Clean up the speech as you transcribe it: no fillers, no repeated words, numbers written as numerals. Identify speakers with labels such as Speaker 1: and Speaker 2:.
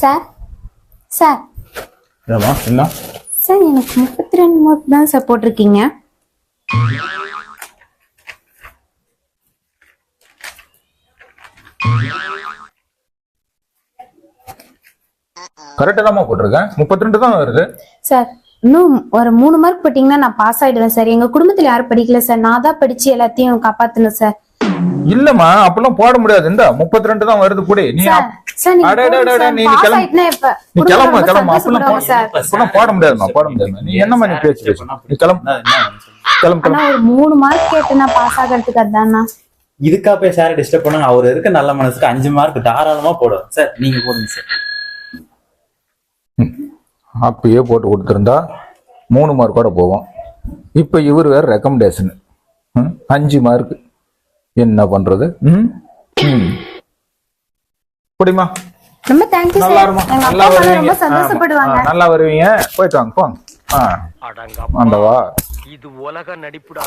Speaker 1: Sir sir
Speaker 2: ஏமா என்ன
Speaker 1: sir எனக்கு 32 மார்க் தான் சார் போட்டிருக்கீங்க.
Speaker 2: கரெக்டா தான் போட்டிருக்கேன். 32 தான் வருது.
Speaker 1: சார் இன்னும் ஒரு 3 மார்க் போட்டீங்கன்னா நான் பாஸ் ஆயிடுவேன் சார். எங்க குடும்பத்துல யாரும் படிக்கல சார், நான் தான் படிச்சு எல்லாத்தையும் காப்பாத்தணும் சார்.
Speaker 2: இல்லம்மா அப்பெல்லாம் போட முடியாது. இந்த 32 தான் வருது கூட. நீ
Speaker 1: சார் நீங்க போடுங்க சார்.
Speaker 2: நீ
Speaker 1: பாஸ்
Speaker 2: கிளம்பு.
Speaker 1: ஆயிட்டுனா இப்ப
Speaker 2: நீ கிளம்பு
Speaker 1: குடும்பம்
Speaker 2: கிளம்பு.
Speaker 1: சந்தோஷப்படுவாங்க சார்.
Speaker 2: அப்பெல்லாம் போட முடியாதுமா, போட முடியாது. நீ என்னமா நீ பேச்சு பேசு. நீ கிளம்பு கிளம்பு
Speaker 1: ஆனா ஒரு 3 மார்க் கேட்டு நான் பாஸ் ஆகிறதுக்கு அதானா.
Speaker 3: இதுக்கா போய் சார் டிஸ்டர்ப் பண்ணாங்க. அவர் இருக்க நல்ல மனசுக்கு 5 மார்க் தாராளமா போடுவோம் சார். நீங்க போடுங்க சார்.
Speaker 2: அப்பயே போட்டு கொடுத்துருந்தா 3 மார்க்கோட போவோம். இப்ப இவர் வேற ரெக்கமெண்டேஷன் 5 மார்க். என்ன பண்றது? புடிமா
Speaker 1: ரொம்ப தேங்க்யூ
Speaker 2: நல்லா
Speaker 1: சார்.
Speaker 2: இருமா,
Speaker 1: எங்க
Speaker 2: நல்லா
Speaker 1: அப்பா அம்மா
Speaker 2: வருவீங்க.
Speaker 1: ரொம்ப சந்தோஷப்படுவாங்க.
Speaker 2: நல்லா வருவீங்க. போயிட்டு வாங்க போங்க. ஆண்டவா
Speaker 4: இது உலக நடிப்புடா.